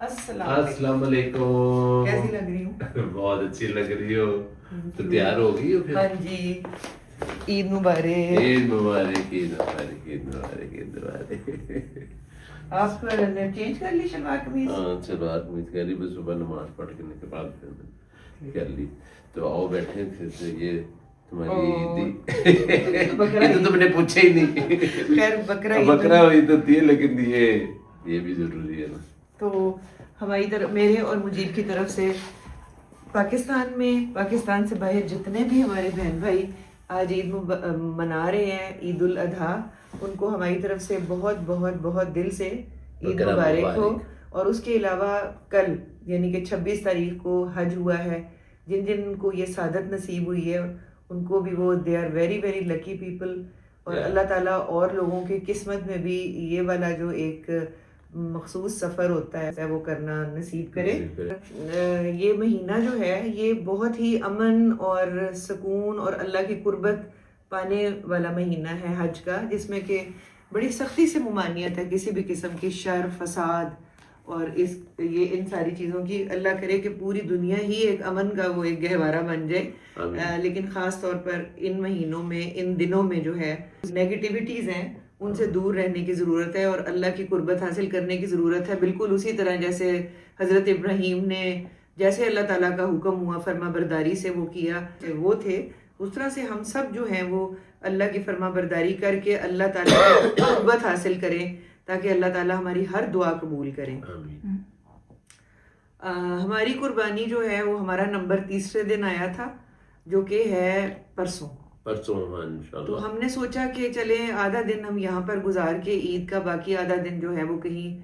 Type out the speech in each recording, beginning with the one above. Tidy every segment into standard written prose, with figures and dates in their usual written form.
अस्सलाम वालेकुम। कैसी लग रही हूँ? बहुत अच्छी लग रही हो। तो तैयार हो गई हो फिर? हाँ जी, ईद मुबारक। ईद मुबारक, ईद मुबारक, ईद मुबारक, ईद मुबारक। आप चेंज कर ली शलवार कमीज? हाँ, सलवार कमीज कर ली, बस सुबह नमाज पढ़ के बाद फिर मैंने कर ली। तो आओ बैठे फिर से, ये तुम्हारी ईदी। ये तो तुमने पूछा ही नहीं। खैर बकरा हुई तो थी, लेकिन ये भी जरूरी है ना। तो हमारी तरफ, मेरे और मुजीब की तरफ से पाकिस्तान से बाहर जितने भी हमारे बहन भाई आज ईद मना रहे हैं, ईद उल अधा, उनको हमारी तरफ से बहुत बहुत बहुत दिल से ईद मुबारक हो। और उसके अलावा कल यानी कि 26 तारीख को हज हुआ है। जिन जिन को ये सादत नसीब हुई है उनको भी वो they are very very lucky people. और अल्लाह ताला और लोगों की किस्मत में भी ये वाला जो एक मखसूस सफ़र होता है वो करना नसीब करे। ये महीना जो है ये बहुत ही अमन और सुकून और अल्लाह की कुर्बत पाने वाला महीना है हज का, जिसमें कि बड़ी सख्ती से मुमानियत है किसी भी किस्म की शर फसाद और इन सारी चीज़ों की। अल्लाह करे कि पूरी दुनिया ही एक अमन का वो एक गहवारा बन जाए। लेकिन ख़ास तौर पर इन महीनों में, इन दिनों में जो है नेगेटिविटीज़ हैं उनसे दूर रहने की ज़रूरत है और अल्लाह की कुर्बत हासिल करने की ज़रूरत है। बिल्कुल उसी तरह जैसे हज़रत इब्राहीम ने, जैसे अल्लाह ताला का हुक्म हुआ फरमा बरदारी से वो किया, वो थे, उस तरह से हम सब जो हैं वो अल्लाह की फरमा बरदारी करके अल्लाह ताला की कुर्बत हासिल करें ताकि अल्लाह ताला हमारी हर दुआ कबूल करें। हमारी कुर्बानी जो है वो हमारा नंबर 3 दिन आया था, जो कि है परसों। तो हमने सोचा कि चले आधा दिन हम यहाँ पर गुजार के ईद का बाकी आधा दिन जो है वो कहीं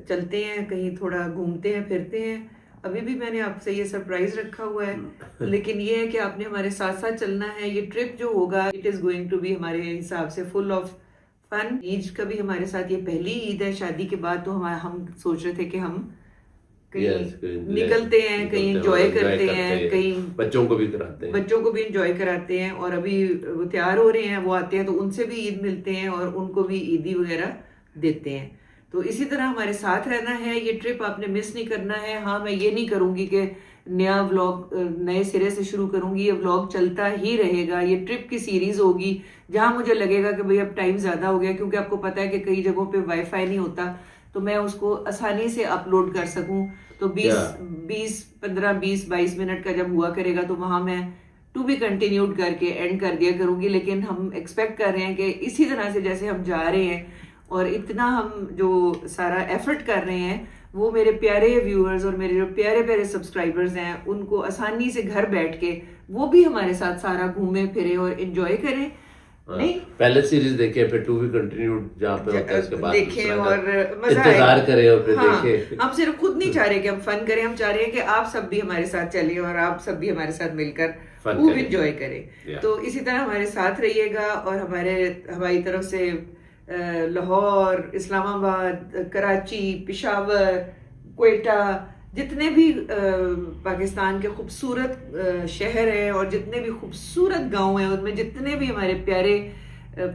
चलते हैं, कहीं थोड़ा घूमते हैं फिरते हैं। अभी भी मैंने आपसे ये सरप्राइज रखा हुआ है, लेकिन ये है कि आपने हमारे साथ साथ चलना है। ये ट्रिप जो होगा it is going to be हमारे हिसाब से फुल ऑफ फन। ईद का भी हमारे साथ ये पहली ईद है शादी के बाद, तो हम सोच रहे थे कि हम कहीं निकलते हैं, कहीं एंजॉय करते हैं, कहीं बच्चों को भी एंजॉय कराते हैं। और अभी वो तैयार हो रहे हैं, वो आते हैं तो उनसे भी ईद मिलते हैं और उनको भी ईदी वगैरह देते हैं। तो इसी तरह हमारे साथ रहना है। ये ट्रिप आपने मिस नहीं करना है। हाँ, मैं ये नहीं करूँगी कि नया व्लॉग नए सिरे से शुरू करूँगी, ये व्लॉग चलता ही रहेगा। ये ट्रिप की सीरीज़ होगी जहाँ मुझे लगेगा कि भाई अब टाइम ज़्यादा हो गया, क्योंकि आपको पता है कि कई जगहों पे वाईफाई नहीं होता, तो मैं उसको आसानी से अपलोड कर सकूं। तो 20-22 मिनट का जब हुआ करेगा तो वहाँ मैं टू बी कंटिन्यूड करके एंड कर दिया करूँगी। लेकिन हम एक्सपेक्ट कर रहे हैं कि इसी तरह से जैसे हम जा रहे हैं और इतना हम जो सारा एफर्ट कर रहे हैं, वो मेरे प्यारे व्यूअर्स और मेरे जो प्यारे प्यारे सब्सक्राइबर्स हैं उनको आसानी से घर बैठ के वो भी हमारे साथ सारा घूमे फिरे और एंजॉय करें। नहीं, पहले सीरीज देखे, फिर टू बी कंटिन्यूड जहाँ पे होता है उसके बाद देखें और मजा इंतजार करें और फिर देखें। हम सिर्फ खुद नहीं चाह रहे कि हम फन करें, हम चाह रहे हैं कि आप सब भी हमारे साथ चलें और आप सब भी हमारे साथ मिलकर खूब एंजॉय करें। तो इसी तरह हमारे साथ रहिएगा। और हमारी तरफ से लाहौर, इस्लामाबाद, कराची, पेशावर, क्वेटा, जितने भी पाकिस्तान के खूबसूरत शहर हैं और जितने भी खूबसूरत गांव हैं, उनमें जितने भी हमारे प्यारे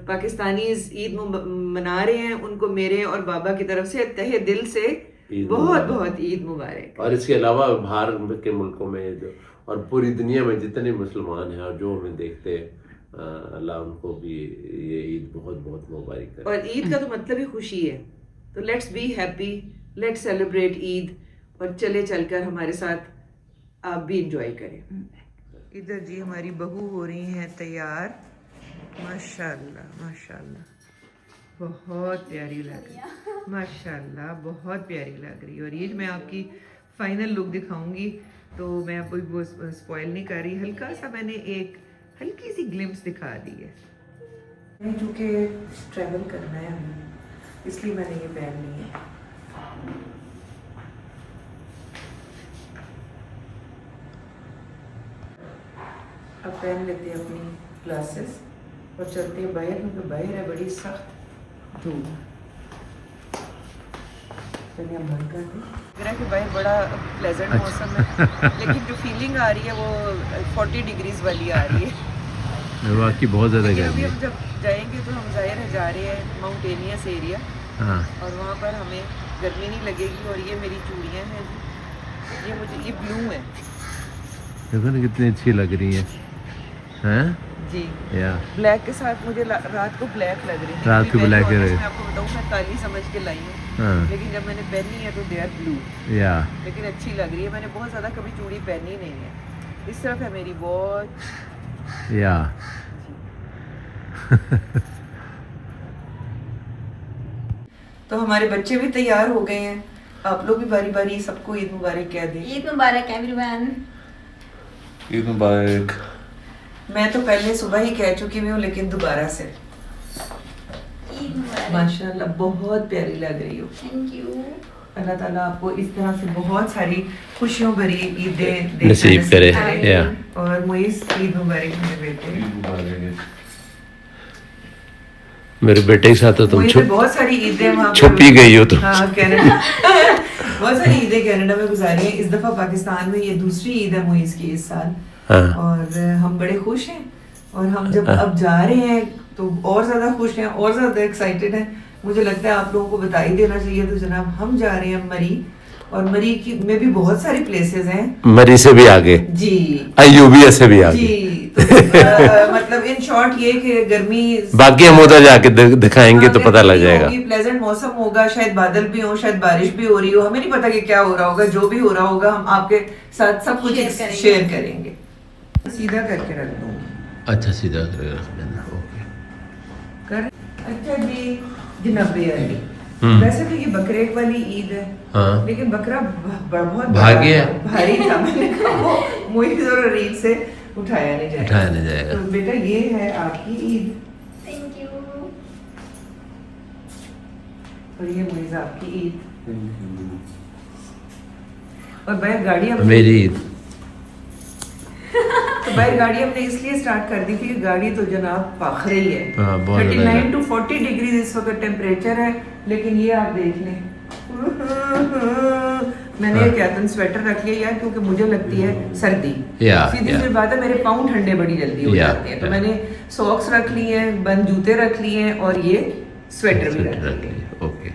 पाकिस्तानीज ईद मना रहे हैं, उनको मेरे और बाबा की तरफ से तहे दिल से बहुत बहुत ईद मुबारक। और इसके अलावा बाहर के मुल्कों में जो और पूरी दुनिया में जितने मुसलमान हैं और जो हमें देखते हैं, अल्लाह उनको भी ये ईद बहुत बहुत मुबारक करे। और ईद का तो मतलब ही खुशी है, तो let's be happy, let's celebrate Eid और चले चलकर हमारे साथ आप भी एंजॉय करें। इधर जी हमारी बहू हो रही हैं तैयार, माशाल्लाह माशाल्लाह, बहुत प्यारी लग रही, माशाल्लाह बहुत प्यारी लग रही। और ये मैं आपकी फाइनल लुक दिखाऊंगी, तो मैं आपको वो स्पॉइल नहीं कर रही, हल्का सा मैंने एक हल्की सी ग्लिम्स दिखा दी है। चूँकि ट्रैवल करना है हमें, इसलिए मैंने ये पहन ली है। अब पहन लेते हैं अपनी ग्लासेस और चलते हैं बाहर, क्योंकि बाहर है बड़ी सख्त धूप। चलिए हम बंद कर दें। लग रहा है कि बाहर बड़ा प्लेजेंट मौसम है, लेकिन जो फीलिंग आ रही है वो 40 डिग्रीज वाली आ रही है। वाकई बहुत ज़्यादा गर्मी है। अभी हम जब जाएंगे तो हम जाहिर है जा रहे हैं माउंटेनियस एरिया, हाँ और वहाँ पर हमें गर्मी नहीं लगेगी। और ये मेरी चूड़ियाँ हैं जी, ये ब्लू है। देखो ना कितनी अच्छी लग रही है, हैं जी। या ब्लैक के साथ मुझे रात को ब्लैक लग रही थी। रात को ब्लैक है। मैं आपको बताऊँ, मैं काली समझ के लाई हूँ, हाँ लेकिन जब मैंने पहनी है तो दे आर ब्लू। या लेकिन अच्छी लग रही है। मैंने बहुत ज़्यादा कभी चूड़ी पहनी नहीं है। इस तरफ है मेरी वॉच। या तो हमारे बच्चे भी तैयार हो गए हैं। आप लोग भी बारी बारी सबको ईद मुबारक कह दें। ईद मुबारक एवरीवन। ईद मुबारक। मैं तो पहले सुबह ही कह चुकी हुई हूँ, लेकिन दोबारा से ईद मुबारक। माशाल्लाह बहुत प्यारी लग रही हो। Thank you. अल्लाह ताला आपको इस तरह से बहुत सारी खुशियों भरी ईदें नसीब करे। या और मुइस ईद मुबारक मेरे बेटे। मेरे बेटे के साथ तो तुम मुझे बहुत सारी ईदें वहाँ पे- छुपी गई हो तुम। हाँ कनाडा बहुत सारी ईदें कनाडा में गुजारी हैं। इस दफा पाकिस्तान में ये दूसरी ईद है मुइस की इस साल। हाँ और हम बड़े खुश हैं। और हम जब अब जा रहे हैं तो और ज्यादा खुश हैं और ज्यादा एक्साइटेड हैं। मुझे लगता है आप लोगों को बता ही देना चाहिए। तो जनाब हम जा रहे हैं मरी, और मरी की में भी बहुत सारी प्लेसेस हैं। मरी से भी आगे, जी अयूबिया से भी आगे। जी। तो मतलब इन शॉर्ट ये कि गर्मी बाकी हम उधर जाके दिखाएंगे तो पता लग जाएगा। प्लेजेंट मौसम होगा, शायद बादल भी हो, शायद बारिश भी हो रही हो, हमें नहीं पता कि क्या हो रहा होगा। जो भी हो रहा होगा हम आपके साथ सब कुछ शेयर करेंगे। सीधा करके रख दूंगी। अच्छा सीधा करके रख देना। ओके कर अच्छा जी जनाबे अली। हम्म। वैसे तो ये बकरीद वाली ईद है, हाँ लेकिन बकरा बहुत भागी है। भारी था। मैंने कहा वो मुइज़ और रीत से उठाया नहीं जाएगा। उठाया नहीं जाएगा। तो बेटा ये है आपकी ईद, थैंक यू। और ये मुइज़ आपकी ईद। और बैग गाड़ी हमने मेरी ईद। तो बैग गाड़ी हमने इसलिए स्टार्ट कर दी थी कि गाड़ी तो जनाब पाख रही है। हाँ, बहुत 39 to 40 डिग्री इस वक्त टेम्परेचर है, लेकिन ये आप देख लें। मैंने हाँ। एक कैतन स्वेटर रख लिया यार, क्योंकि मुझे लगती है सर्दी। सीधी सी बात है, मेरे पाँव ठंडे बड़ी जल्दी हो जाते हैं। तो मैंने सॉक्स रख लिए हैं, बंद जूते रख लिए हैं, और ये स्वेटर भी रख लिया। ओके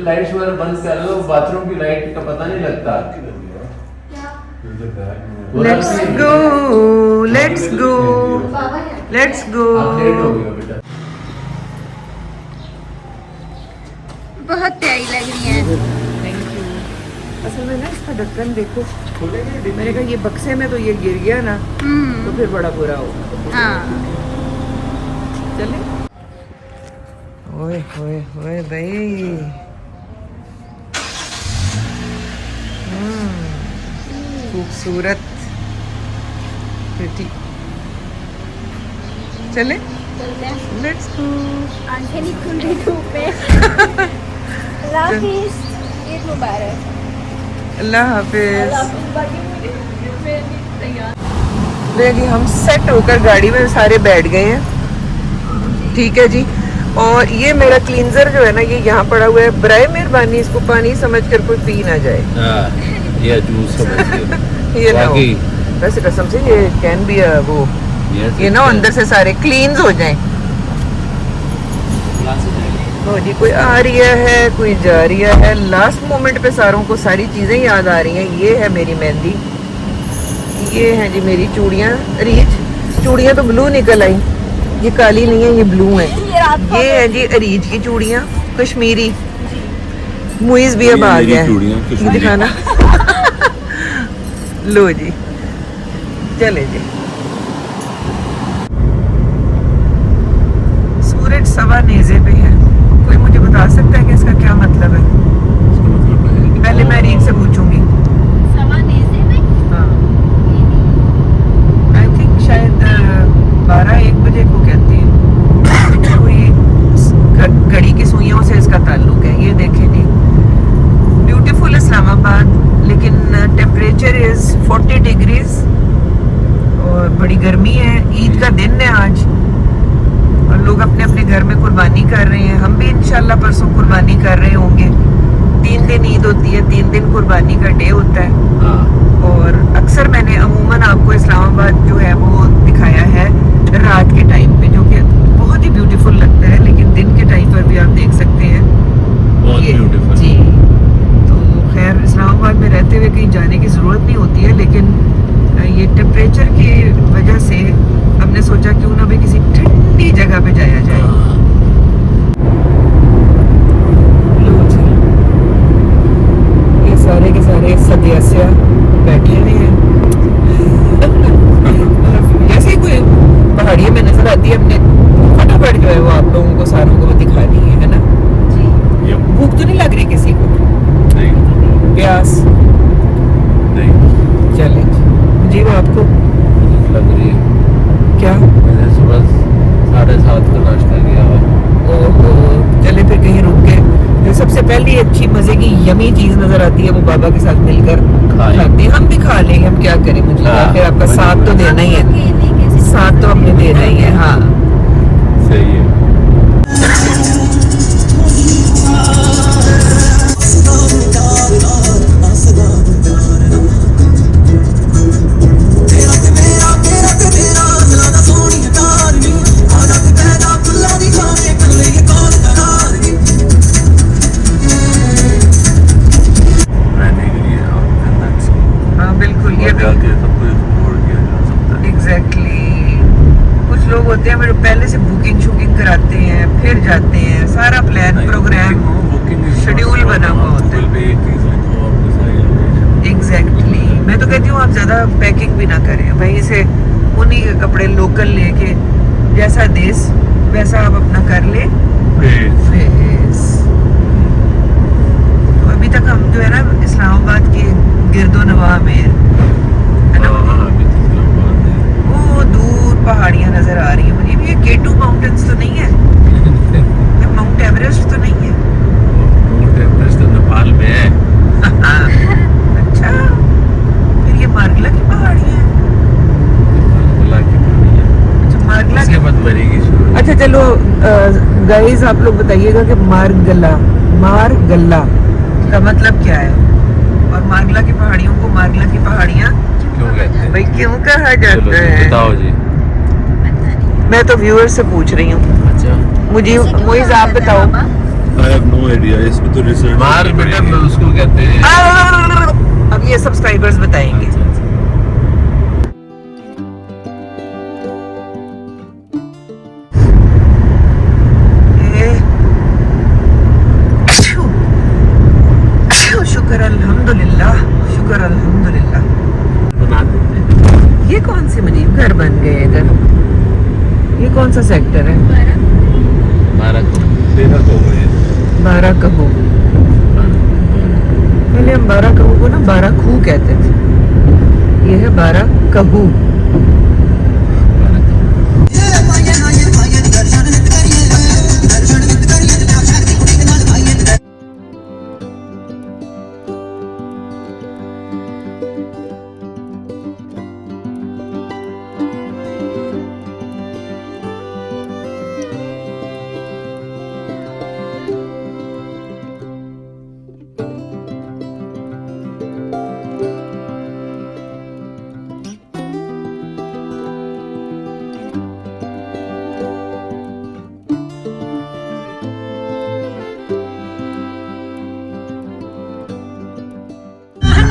लाइट्स वगैरह बंद कर लो, बाथरूम की लाइट का पता नहीं लगता। लेट्स गो लेट्स गो बाबा है। Let's go. बेटा बहुत प्यारी लग रही है। Thank you. असल में ना इसका ढक्कन देखो, मैंने कहा ये बक्से में तो ये गिर गया ना तो फिर बड़ा बुरा होगा। हाँ। चले ओए ओए ओए भाई। खूबसूरत प्रिटी। चले चलते हैं। Let's go. आंखें नहीं खुल रही धूप में। अल्लाह हाफिज़। ईद मुबारक। अल्लाह हाफिज। बाकी मुझे तैयार। देखिए हम सेट होकर गाड़ी में सारे बैठ गए हैं। ठीक है जी। और ये मेरा क्लींजर जो है ना, ये यहाँ पड़ा हुआ है। बराए मेहरबानी इसको पानी समझकर कोई पी ना जाए। ये जूस समझ के ये ना हो। बाकी वैसे कसम से ये कैन बी वो ये ना अंदर से सारे क्लीन्स हो जाएं। तो जी कोई आ रही है कोई जा रही है। लास्ट मोमेंट पे सारों को सारी चीज़ें याद आ रही हैं। ये है मेरी मेहंदी, ये है जी मेरी चूड़ियाँ। रीच चूड़ियाँ तो ब्लू निकल आई, ये काली नहीं है, ये ब्लू है। ये है जी अरीज की चूड़ियाँ कश्मीरी। मुइज़ भी अब आ गया है, ये दिखाना। लो जी चले जी। सूरज सवा नेज़े पे है। कोई मुझे बता सकता है कि इसका क्या मतलब है? पहले मैं रीत से पूछूंगी। सवा नेज़े में? हाँ आई थिंक शायद 12-1 बजे को कहते हैं। कोई घड़ी की सुइयों से इसका ताल्लुक है। ये देखें जी, ब्यूटीफुल इस्लामाबाद, लेकिन टेम्परेचर इज़ 40 डिग्रीज और बड़ी गर्मी है। ईद का दिन है आज और लोग अपने अपने घर में कुर्बानी कर रहे हैं। हम भी इंशाल्लाह परसों कुर्बानी कर रहे होंगे। 3 दिन ईद होती है, 3 दिन कुर्बानी का डे होता है। और अक्सर मैंने अमूमन आपको इस्लामाबाद जो है वो दिखाया है रात के टाइम पे, जो कि बहुत ही ब्यूटीफुल लगता है। लेकिन दिन के टाइम पर भी आप देख सकते हैं बहुत ये- beautiful। जी। तो खैर इस्लामाबाद में रहते हुए कहीं जाने की ज़रूरत नहीं होती है, लेकिन ये टेम्परेचर की वजह से हमने सोचा क्यों ना भी किसी ठंडी जगह पे जाया जाए। लो जी, ये सारे के सारे सदस्य बैठे हुए हैं। और जैसे ही कोई पहाड़ी में नजर आती है, अपने फटाफट जो है वो आप लोगों को सारों को दिखानी है ना। ये भूख तो नहीं लग रही किसी को? नहीं प्यास? नहीं चले जी, वो आपको लग रही है। क्या? मैंने सुबह 7:30 का नाश्ता किया हुआ है। ओहो, चले फिर कहीं रुक के जो सबसे पहली अच्छी मजे की यमी चीज नजर आती है वो बाबा के साथ मिलकर खाएं। खाते हैं। हम भी खा लेंगे, हम क्या करें, मुझे हाँ, फिर आपका वही साथ तो वही। देना ही है, अकेले कैसे साथ तो हमने देना ही है। हाँ सही है। रहने के लिए and that's all। हाँ बिल्कुल, ये और जाके सब कुछ एक्सप्लोर किया जा सकता है। एग्जैक्टली। कुछ लोग होते हैं मेरे पहले से बुकिंग शुकिंग कराते हैं, फिर जाते हैं, सारा प्लान नहीं, programme booking is schedule not बना हुआ होता है। Google पे एक चीज लिखो, आपको सारी लोकेशन। एग्जैक्टली मैं तो कहती हूँ आप ज़्यादा पैकिंग भी ना करें, वहीं से उन्हीं के कपड़े लोकल लेके जैसा देश वैसा आप अपना कर ले। फेस तो अभी तक हम जो है ना इस्लामाबाद के गिरदो नवाह में है ना। हाँ, अभी तो इस्लामाबाद है। वो दूर पहाड़ियाँ नजर आ रही हैं मुझे भी। ये K2 माउंटेन्स तो नहीं है, ये माउंट एवरेस्ट तो नहीं है? माउंट एवरेस्ट तो नेपाल में है। अच्छा, फिर ये मार्गला की पहाड़ी है। मार्गला की पहाड़ी है। अच्छा मार्गला उसके की। बाद मरेगी शुरू। अच्छा चलो गाइस, आप लोग बताइएगा कि मारगला का मतलब क्या है, और मार्गला की पहाड़ियों को मार्गला की पहाड़ियाँ क्यों कहते हैं? भाई क्यों कहा चलो जाता जी, है? बताओ जी। पता नहीं मैं तो व्यूअर से पूछ रही हूँ, अच्छा, मुझे ऐसे क्यों मोइज कहा आप जाता है बताओ। बाबा? I have no idea. इसमें तो रिसर्च मार बेटा मैं उसको कहते हैं। अब ये सब्सक्राइबर्स बताएंगे। अच्छा, अच्छा। ये- शुक्र अल्हम्दुलिल्लाह, शुक्र अल्हम्दुलिल्लाह। बना देते हैं। ये कौन से मुनीब घर बन गए इधर? ये कौन सा सेक्टर है? 12 को 13 को हो गई। 12 कहू। पहले हम 12 कहू को ना 12 खू कहते थे, ये है 12 कहू।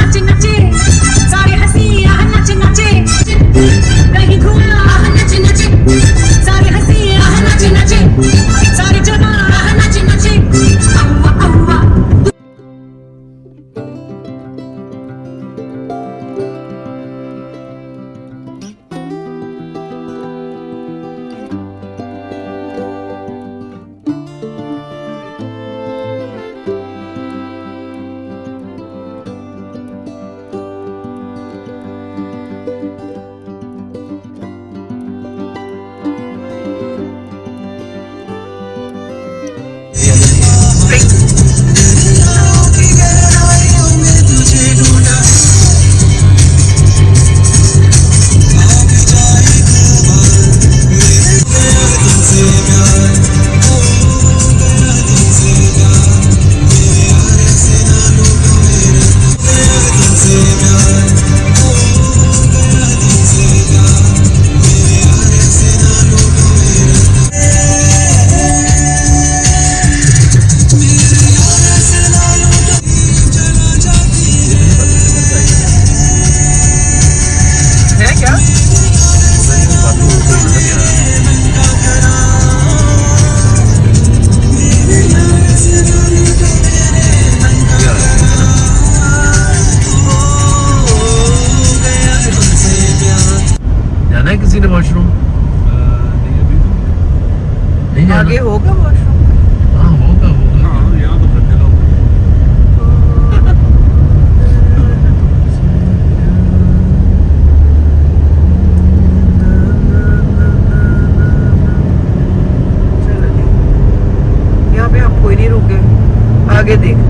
नचे नचे सारे हंसी आह नचे नचे कहीं घूमा आह नचे नचे सारे हंसी आह नचे नचे सारे जमा आह नचे नचे अव्वा अव्वा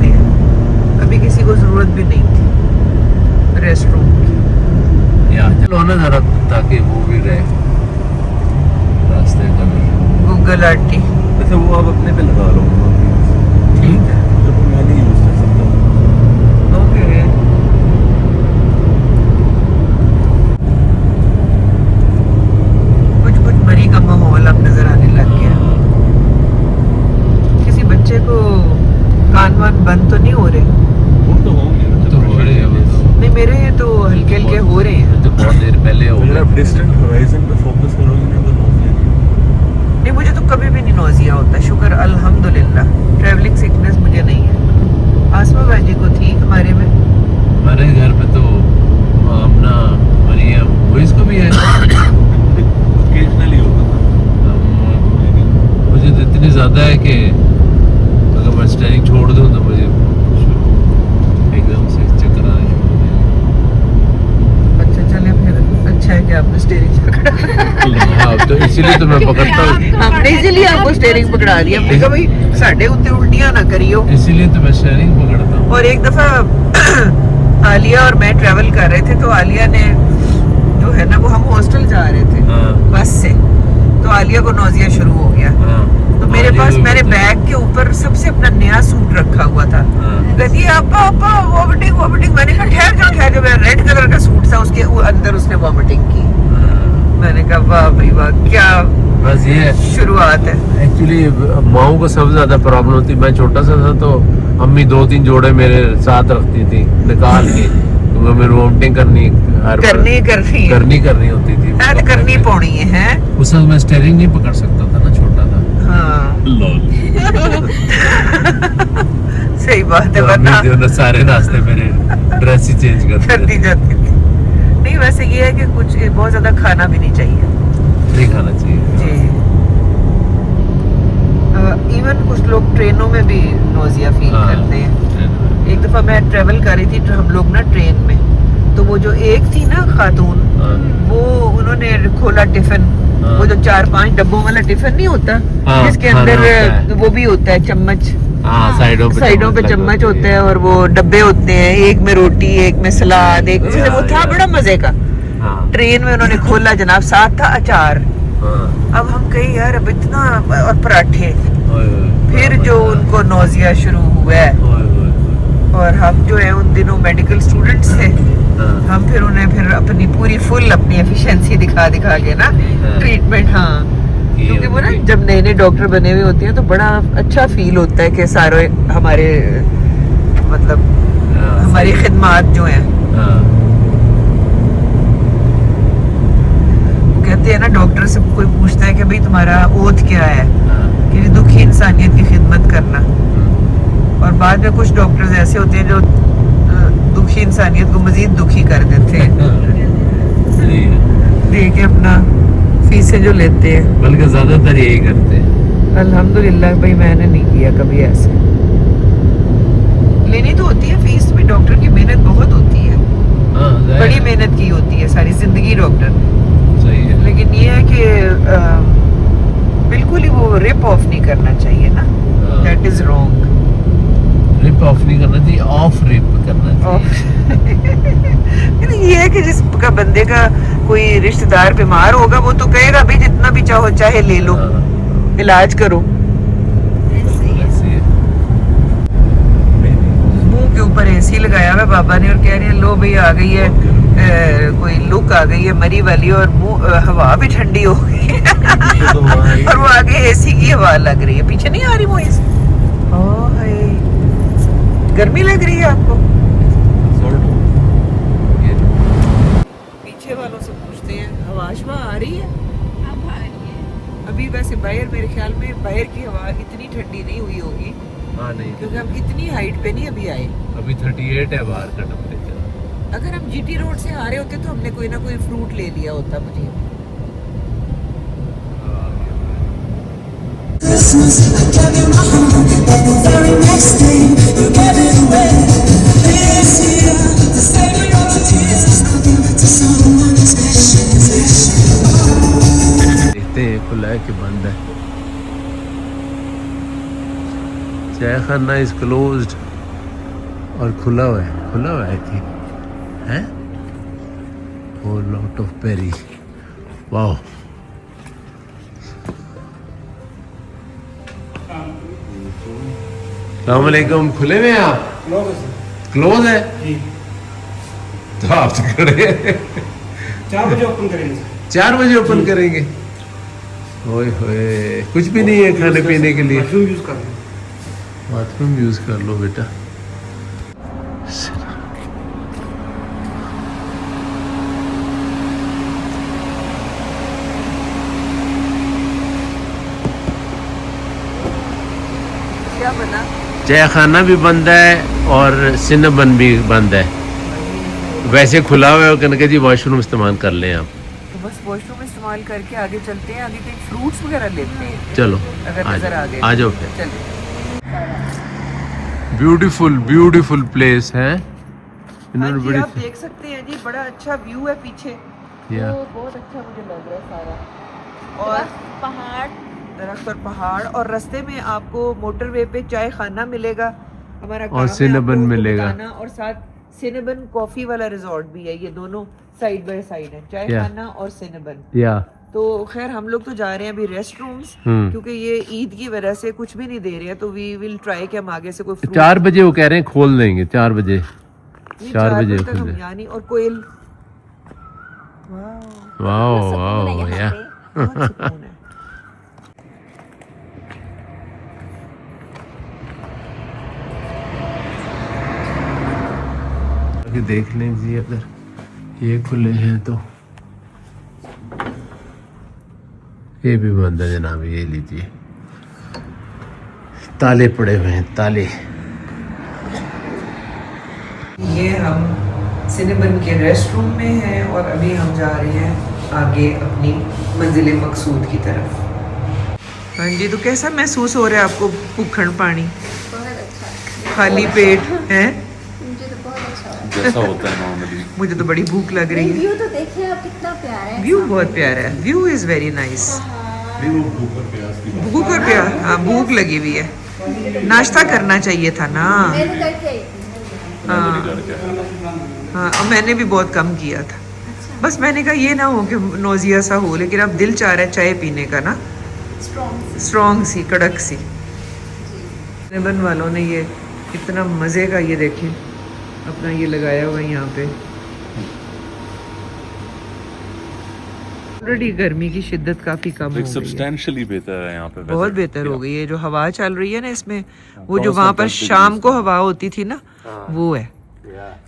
जाते हैं, अभी किसी को जरूरत भी नहीं थी रेस्ट रूम की। यहाँ चलो ना जरा, ताकि वो भी रहे रास्ते का भी। गूगल आर्टी अच्छा वो आप अपने पे लगा लो, ठीक है, जब मैं नहीं यूज कर सकता। ओके। कुछ कुछ मरी का माहौल अब नजर आने लग गया। किसी बच्चे को कान वान बंद तो नहीं हो रहे? वो तो होंगे, तो हो रहे हैं वो तो। नहीं, मेरे तो हल्के हल्के हो रहे हैं। तो बहुत देर पहले हो अगर आप गए। डिस्टेंट होराइजन पे फोकस करोगे ना तो नौसिया नहीं। नहीं, मुझे तो कभी भी नहीं नौजिया होता, शुक्र अल्हम्दुलिल्लाह। ट्रैवलिंग सिकनेस मुझे नहीं है। आसमा बाजी को थी हमारे में। हमारे घर पे तो आमना, मरियम, वो इसको भी है। ओकेजनली होता था। मुझे तो इतनी ज़्यादा है कि अगर मैं स्टेयरिंग छोड़ दूँ तो मुझे एकदम से चक्कर आने शुरू हो जाएंगे। अच्छा चले फिर, अच्छा है कि आपने स्टीयरिंग पकड़ा। हाँ, तो इसीलिए तो मैं पकड़ता हूँ। हमने इसीलिए आपको स्टीयरिंग पकड़ा दिया। हमने कहा भाई साढ़े उत्ते उल्टियां ना करियो। इसीलिए तो मैं स्टेयरिंग पकड़ता हूँ। और एक दफा आलिया और मैं ट्रैवल कर रहे थे, तो आलिया ने जो है ना, वो हम हॉस्टल जा रहे थे हाँ, बस से, तो आलिया को नौजिया शुरू हो गया। हाँ। तो मेरे हाँ, पास ये मेरे तो- बैग के ऊपर सबसे अपना नया सूट रखा हुआ था। हाँ। कहती है अब्बा अब्बा वॉमिटिंग वॉमिटिंग। मैंने कहा ठहर जाओ, मेरा रेड कलर का सूट था, उसके अंदर उसने वॉमिटिंग की। मैंने कहा वाह भाई वाह, क्या बस ये शुरुआत है। एक्चुअली माओ को सबसे ज्यादा प्रॉब्लम होती। मैं छोटा सा था तो अम्मी 2-3 जोड़े मेरे साथ रखती थी निकाल के, क्योंकि मेरे वोमिटिंग करनी हर बार करनी होती थी। शायद करनी पौनी है। उस वक्त मैं स्टीयरिंग नहीं पकड़ सकता था ना, छोटा था। हाँ लॉल। सही बात है, तो वरना अम्मी जो ना सारे रास्ते मेरे ड्रेस ही चेंज कर दी कर जाती थी। नहीं, वैसे ये है कि कुछ बहुत ज्यादा खाना भी नहीं चाहिए नहीं खाना चाहिए। जी। इवन कुछ लोग ट्रेनों में भी नोजिया फील हाँ। करते हैं। एक दफा मैं ट्रेवल कर रही थी, हम लोग ना ट्रेन में, तो वो जो एक थी ना खातून, हाँ। वो उन्होंने खोला टिफिन, हाँ। वो जो 4-5 डब्बों वाला टिफिन नहीं होता, हाँ, जिसके खाना अंदर होता है। वो भी होता है चम्मच, हाँ, साइडों पे चम्मच होते हैं, और वो डब्बे होते हैं, एक में रोटी, एक में सलाद, एक में वो था बड़ा मजे का। हाँ, ट्रेन में उन्होंने खोला जनाब, साथ था अचार। हाँ। अब हम कहे यार अब इतना, और पराठे, ओए, ओए, फिर जो उनको नौजिया शुरू हुआ है। ओए, ओए, ओए। और हम जो है उन दिनों मेडिकल स्टूडेंट्स थे, हाँ, हम फिर उन्हें फिर अपनी पूरी फुल अपनी एफिशिएंसी दिखा दिखा के ना ट्रीटमेंट, हाँ, ये क्योंकि वो ना होगी। जब नए नए डॉक्टर बने हुए होते हैं तो बड़ा अच्छा फील होता है कि सारे हमारे मतलब हाँ, हमारी सही। खिदमात जो हैं, हाँ, कहते हैं ना डॉक्टर से कोई पूछता है कि भाई तुम्हारा ओथ क्या है, हाँ, कि दुखी इंसानियत की खिदमत करना। और बाद में कुछ डॉक्टर्स ऐसे होते हैं जो दुखी इंसानियत को मजीद दुखी कर देते हैं, सही है। दे के अपना फीसें जो लेते हैं। बल्कि ज्यादातर यही करते हैं। अल्हम्दुलिल्लाह भाई मैंने नहीं किया कभी ऐसे। लेनी तो होती है फीस भी, डॉक्टर की मेहनत बहुत होती है, हाँ, जाहिर बड़ी है। मेहनत की होती है सारी जिंदगी डॉक्टर ने। सही है। लेकिन ये है कि बिल्कुल ही वो रिप ऑफ नहीं करना चाहिए ना, that is wrong. Rip off नहीं करना चाहिए, ऑफ रिप करना चाहिए। ये है कि जिसका बंदे का कोई रिश्तेदार बीमार होगा वो तो कहेगा भाई जितना भी चाहो चाहे ले लो, हाँ, इलाज करो। ऐसे ही है। मुंह के ऊपर एसी लगाया हुआ बाबा ने और कह रहे हैं लो भाई आ गई है कोई लुक आ गई है मरी वाली, और मुंह हवा भी ठंडी हो गई है तो वहाँ ही- और वो आगे एसी की हवा लग रही है, पीछे नहीं आ रही वो एसी। ओह हाय, गर्मी लग रही है आपको? Salt हो। ये पीछे वालों से पूछते हैं हवा शवा आ रही है? अभी वैसे बाहर मेरे ख्याल में बाहर की हवा इतनी ठंडी नहीं हुई होगी, हाँ, नहीं, क्योंकि हम इतनी हाइट पे नहीं अभी आए। अभी 38 है बाहर का टेम्परेचर। अगर हम जीटी रोड से आ रहे होते तो हमने कोई ना कोई फ्रूट ले लिया होता मुझे। Christmas, I gave you my heart, but the very next day you gave it away. This year, to save your tears, I'll give it to someone special, special. देखते हैं खुला है कि बंद है। चाय खाना इज क्लोज्ड। और खुला हुआ है आई थिंक है। ओ लॉट ऑफ पेरी, वाओ। अस्सलाम वालेकुम, खुले हुए हैं आप? क्लोज है तो आप तो खड़े 4 बजे ओपन करेंगे सर। 4 बजे ओपन करेंगे। ओए होए, कुछ भी नहीं है खाने पीने के लिए? बाथरूम यूज कर लो। बाथरूम यूज कर लो बेटा। क्या बना? चाय खाना भी बंद है और सिनेबन भी बंद है। वैसे खुला हुआ है, कहने जी वॉशरूम इस्तेमाल कर लें आप। तो बस वॉशरूम इस्तेमाल करके आगे चलते हैं, आगे कहीं फ्रूट्स वगैरह लेते हैं। चलो अगर नजर आ गए आ जाओ फिर। चलिए। ब्यूटीफुल प्लेस है। हाँ इन्होंने जी, बड़ी आप देख सकते हैं जी, बड़ा अच्छा व्यू है पीछे। या तो बहुत अच्छा मुझे लग रहा है सारा। और पहाड़, दरख्त और पहाड़, और रास्ते में आपको मोटरवे पे चाय खाना मिलेगा। हमारा काम और है सिनेबन आपको मिलेगा। बताना, और साथ सिनेबन कॉफी वाला रिजॉर्ट भी है। ये दोनों साइड बाय साइड है, चाय Yeah. खाना और सिनेबन। या तो खैर हम लोग तो जा रहे हैं अभी रेस्ट रूम्स, हम्म। क्योंकि ये ईद की वजह से कुछ भी नहीं दे रहे हैं। तो वी विल ट्राई कि हम आगे से कोई fruit- 4 बजे वो कह रहे हैं खोल देंगे। 4 बजे नहीं, 4 बजे तक हम खुले। यानी। और कोयल, वाओ सुकून है वाओ यहाँ या पे। बहुत सुकून है। आगे देख लीजिए, अगर ये खुले हैं तो ये भी बंद है जनाब। ये लीजिए, ताले पड़े हुए हैं, ताले। ये हम सिनेबन के रेस्ट रूम में हैं और अभी हम जा रहे हैं आगे अपनी मंजिल मकसूद की तरफ। हाँ जी, तो कैसा महसूस हो रहा है आपको भूखण पानी? बहुत अच्छा, खाली पेट है? मुझे तो बहुत अच्छा लगा। जैसा होता है नॉर्मली। मुझे तो बड़ी भूख लग रही है। व्यू तो देखिए आप, कितना प्यारा है। व्यू बहुत प्यारा है, व्यू इज वेरी नाइस। भूख और प्यास, हाँ भूख लगी हुई है। नाश्ता करना चाहिए था ना। मैं तो करके आई थी। हाँ, और मैंने भी बहुत कम किया था। बस मैंने कहा ये ना हो कि नोजिया सा हो, लेकिन अब दिल चाह रहा है चाय पीने का ना, स्ट्रॉन्ग सी, कड़क सी। सिनेबन वालों ने ये इतना मज़े का, ये देखिए अपना ये लगाया हुआ है यहाँ पे। ऑलरेडी गर्मी की शिद्दत काफ़ी कम हो गई है, सब्सटेंशियली बेहतर है यहाँ पे। बहुत बेहतर हो गई है। जो हवा चल रही है ना इसमें, वो जो बहुत वहाँ पर fantastic शाम को है। हवा होती थी ना, वो है।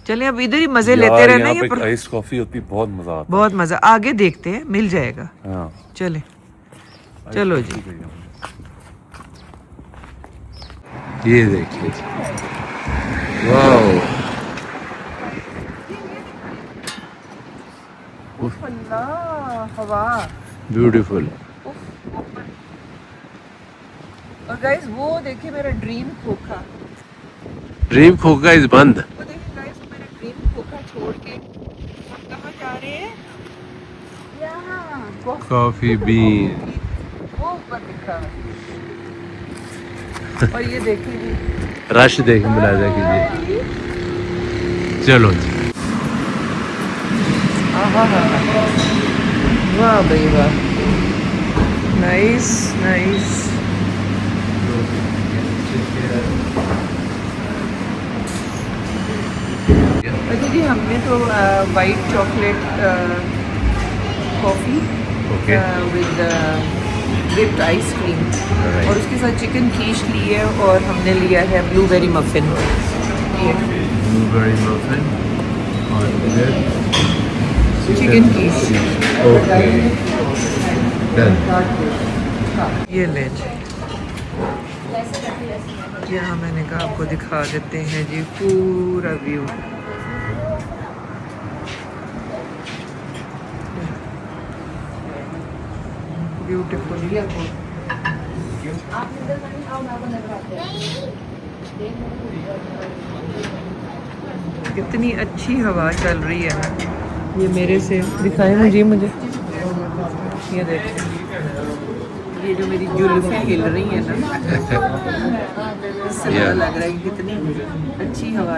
चलिए अब इधर ही मजे लेते रहना। ये पर आइस कॉफी होती, बहुत मजा आता बहुत मजा, आगे देखते हैं, मिल जाएगा। है। हाँ, चले, चलो जी। ये देखिए, वाओ। हवा ब्यूटीफुल। और गाइस वो देखिए मेरा ड्रीम खोखा, ड्रीम खोखा इस बंद। वो देखिए गाइस मेरा ड्रीम खोखा छोड़ के हम कहाँ जा रहे हैं? यहाँ कॉफी बीन। वो ऊपर लिखा है। और ये देखिए जी, रश देख मुलाजा कीजिए। चलो जी। वाह भाई वाह, नाइस नाइस। अच्छा जी, हमने तो white chocolate coffee okay. With with ice cream, Alright. और उसके साथ चिकन कीश ली है, और हमने लिया है ब्लूबेरी मफिन। ये ब्लूबेरी मफिन और इधर चिकन कीश। Okay, done. ये ले जी, यहाँ मैंने कहा आपको दिखा देते हैं जी पूरा व्यू। ब्यूटीफुल। कितनी अच्छी हवा चल रही है ना। ये मेरे से दिखाए मुझे, ये देखिए, ये जो मेरी जुल्फें हिल रही हैं ना, इससे पता लग रहा है कि कितनी अच्छी हवा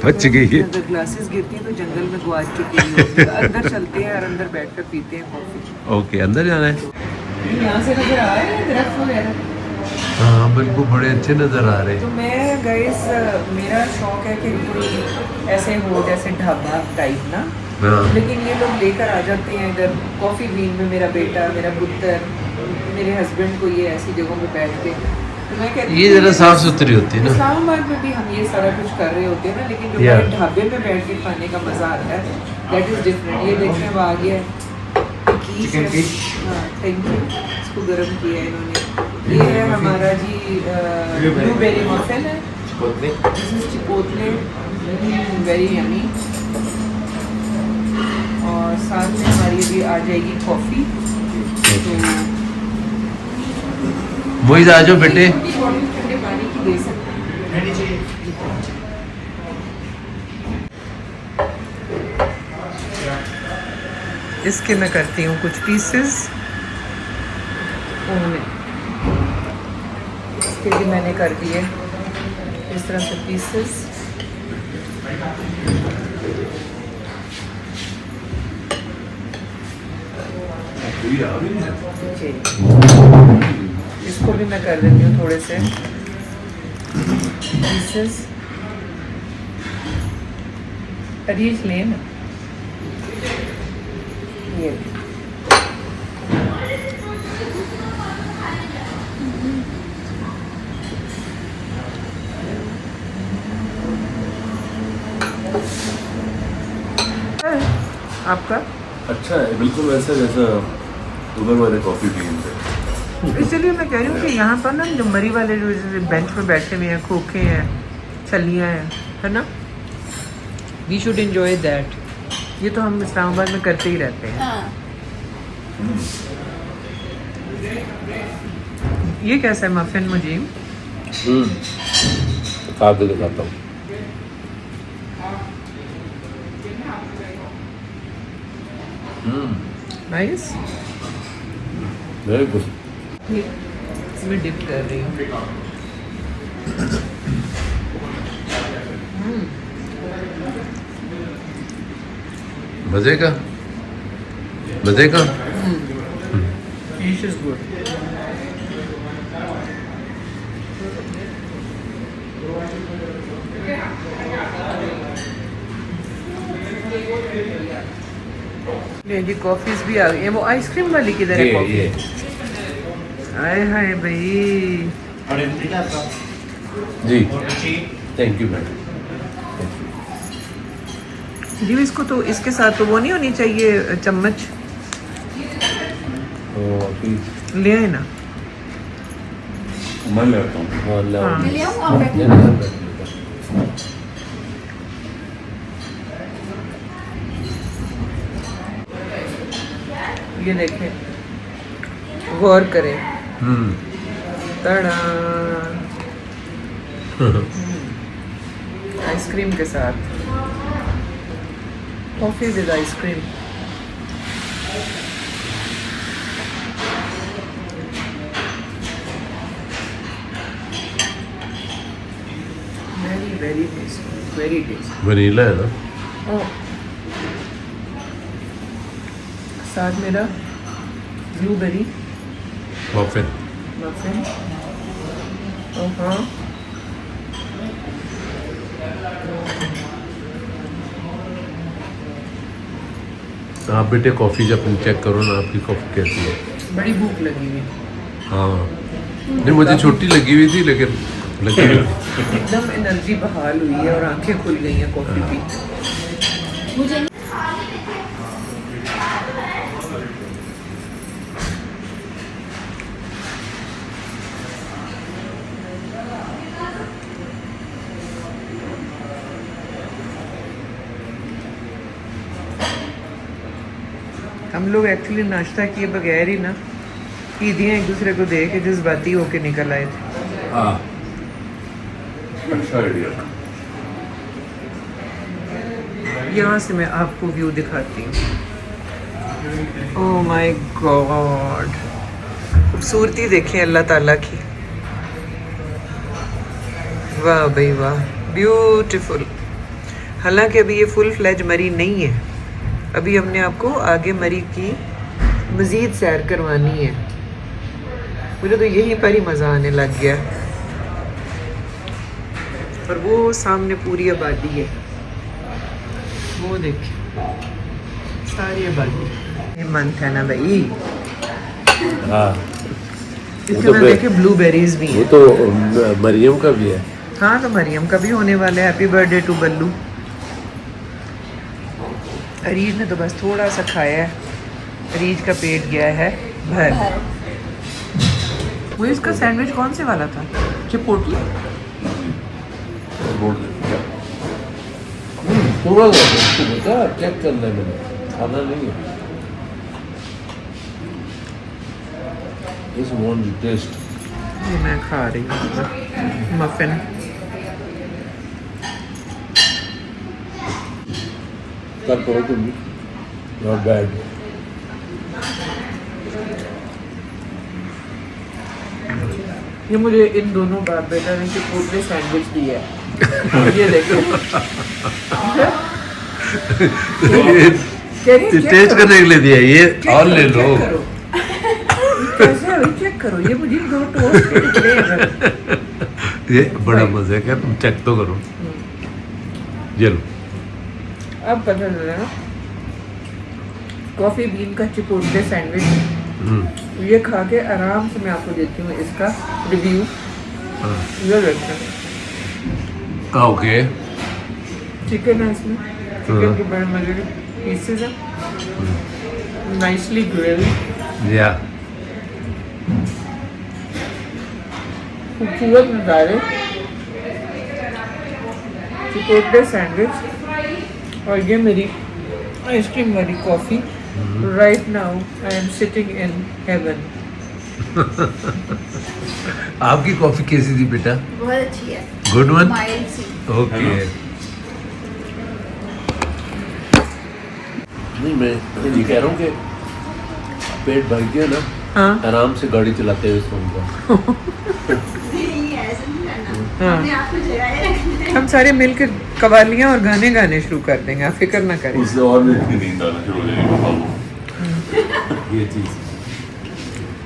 बच गई है। अगर ग्लासेस गिरती हैं तो जंगल में गुआच चुकी है। अंदर चलते हैं और अंदर बैठकर पीते हैं कॉफी। ओके, अंदर जाना है। यहाँ से नजर आ रहे हैं दरख्त वगैरह। हाँ बिल्कुल, बड़े अच्छे नज़र आ रहे तो हैं। मैं गाइस, मेरा शौक है कि कोई ऐसे हो जैसे ढाबा टाइप ना, हाँ लेकिन ये लोग लेकर आ जाते हैं इधर कॉफ़ी बीन में। मेरा बेटा, मेरा पुत्र, मेरे हस्बैंड को ये ऐसी जगहों पे बैठ के, तो मैं कहती ये हूँ ज़रा साफ सुथरी होती है ना। इस्लामाबाद में भी हम ये सारा कुछ कर रहे होते हैं ना, लेकिन जो Yeah. हमारे ढाबे में बैठ के खाने का मज़ा आता है, दैट इज़ डिफरेंट। ये देखने अब आ गया है चिकन कीश। हाँ, थैंक यू। इसको गर्म किया है इन्होंने। ये है हमारा जी ब्लूबेरी मफिन है। This is chipotle, very yummy. और साथ में हमारी अभी आ जाएगी कॉफ़ी। तो मोइज आ जाओ बेटे। छोटी बॉटल ठंडे पानी की दे सकते हैं। इसके मैं करती हूँ कुछ पीसेस। इसके भी मैंने कर दिए इस तरह से पीसेस। इसको भी मैं कर देती हूँ थोड़े से पीसेस। अरीज लेन ये आपका अच्छा है, बिल्कुल वैसा जैसा उधर मैंने कॉफी पी थी। इसलिए मैं कह रही हूँ कि यहाँ पर ना जो मरी वाले जो बेंच पे बैठे हुए हैं, खोखे हैं, छलियाँ हैं, है ना, वी शुड एंजॉय दैट। ये तो हम इस्लामाबाद में करते ही रहते हैं। हाँ। ये कैसा है मफिन मुजीब? खा के दिखाता हूँ। नाइस। Very good. इसमें डिप कर रही हूँ। मजे का, मजे का। Fish is good. ये जी कॉफीज भी आ गई है। वो आइसक्रीम वाली किधर है कॉफी? हाय हाय भाई। जी थैंक यू मैडम। जी इसको तो इसके साथ तो वो नहीं होनी चाहिए चम्मच, ले आए ना। मैं लेता हूँ। हाँ। मैं ले आऊँ, आप बैठो। ये देखें, गौर करें। तड़ा आइसक्रीम के साथ coffee with ice cream. Very very tasty, very tasty. Vanilla है ना। साथ मेरा ब्लूबेरी मफिन। मफिन। हाँ, आप बेटे कॉफ़ी जब चेक करो ना, आपकी कॉफ़ी कैसी है। बड़ी भूख लगी हुई। हाँ नहीं, मुझे छोटी लगी हुई थी लेकिन लगी हुई थी। एकदम एनर्जी बहाल हुई है और आंखें खुल गई हैं कॉफी पी। मुझे हम लोग एक्चुअली नाश्ता किए बगैर ही ना ईदियाँ एक दूसरे को दे के जज्बाती होके निकल आए थे। हाँ अच्छा आइडिया। यहाँ से मैं आपको व्यू दिखाती हूँ। ओह माय गॉड, खूबसूरती देखें अल्लाह ताला की, वाह भाई वाह, ब्यूटीफुल। हालांकि अभी ये फुल फ्लेज मरी नहीं है, अभी हमने आपको आगे मरी की मज़ीद सैर करवानी है। मुझे तो यहीं पर ही मज़ा आने लग गया। और वो सामने पूरी आबादी है, वो देखिए सारी आबादी। ये मंथ है ना भाई, हाँ इसके तो अंदर देखिए ब्लूबेरीज भी वो हैं। तो मरियम का भी है। हाँ तो मरियम का भी होने वाला है। हैप्पी बर्थडे टू बल्लू। अरीज ने तो बस थोड़ा सा खाया है, अरीज का पेट गया है भर। वो इसका सैंडविच कौन से वाला था? चिपोटली? पूरा बता चेक करना है मैंने, खाना नहीं है। Just want to taste. ये मैं खा रही हूँ मफिन। कर करो तुम भी, नॉट बैड। ये मुझे इन दोनों बाप बेटा ने चिपोटली सैंडविच दिया है। ये देखो टेस्ट करने के लिए दिया ये, और ले लो। कैसे है भाई, चेक करो। ये मुझे दो टोस्ट के टुकड़े हैं। ये बड़ा मजा है, तुम चेक तो करो। ये लो। अब पता चला ना, कॉफी बीन का चिपोटले सैंडविच। ये खा के आराम से मैं आपको देती हूँ इसका रिव्यू। ये देखते हैं। ओके। चिकन है इसमें, चिकन के बड़े मजे के पीसेस हैं, नाइसली ग्रिल्ड। या खूबसूरत नज़ारे, चिपोटले सैंडविच और ये मेरी आइसक्रीम वाली coffee. Right now I am sitting in heaven. आपकी कॉफी कैसी थी बेटा? बहुत अच्छी है, गुड वन। माइल्ड सी। ओके। नहीं मैं ये कह रहा हूँ कि पेट भर गया ना, हाँ आराम से गाड़ी चलाते हुए सोऊंगा। हम सारे मिलकर कवालियाँ और गाने गाने शुरू कर देंगे, आप फिक्र ना करें। उससे और भी नींद आना शुरू हो जाएगी। ये चीज़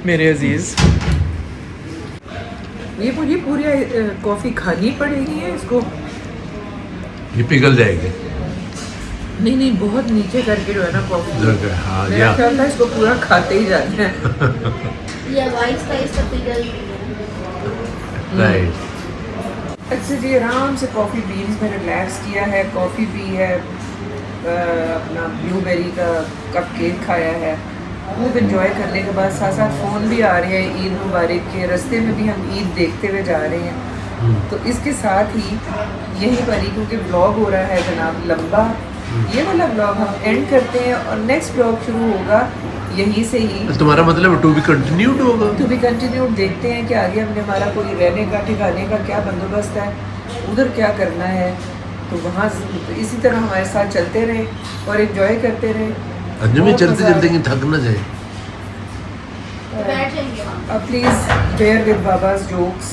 मेरे अजीज, ये मुझे पूरी कॉफ़ी खानी पड़ेगी है इसको? ये पिघल जाएगी। नहीं नहीं, बहुत नीचे करके जो है ना कॉफ़ी, हाँ मेरा या ख्याल था इसको पूरा खाते ही जाते हैं। ये वाइट स्पाइस का पिघल। राइट। अच्छा जी, आराम से कॉफ़ी बीन्स में रिलैक्स किया है, कॉफ़ी पी है, अपना ब्लूबेरी का कप केक खाया है, खूब इंजॉय करने के बाद साथ साथ फ़ोन भी आ रहे हैं ईद मुबारक के, रास्ते में भी हम ईद देखते हुए जा रहे हैं। तो इसके साथ ही यहीं पर ही, क्योंकि ब्लॉग हो रहा है जनाब लंबा, ये वाला ब्लॉग हम एंड करते हैं और नेक्स्ट ब्लॉग शुरू होगा यहीं से ही। तुम्हारा मतलब टू बी कंटिन्यूड होगा? To be continued. देखते हैं कि आगे हमने हमारा कोई रहने का ठिकाने का क्या बंदोबस्त है, उधर क्या करना है, तो वहाँ इसी तरह हमारे साथ चलते रहें और एंजॉय करते रहें। अंजू में चलते चलते कि थक ना जाए। बैठ जाएंगे वहाँ। अब प्लीज़ बेयर विद बाबाज जोक्स,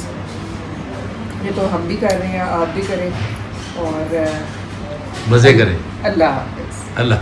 ये तो हम भी कर रहे हैं, आप भी करें और मज़े करें। अल्लाह हाफ़िज़। अल्लाह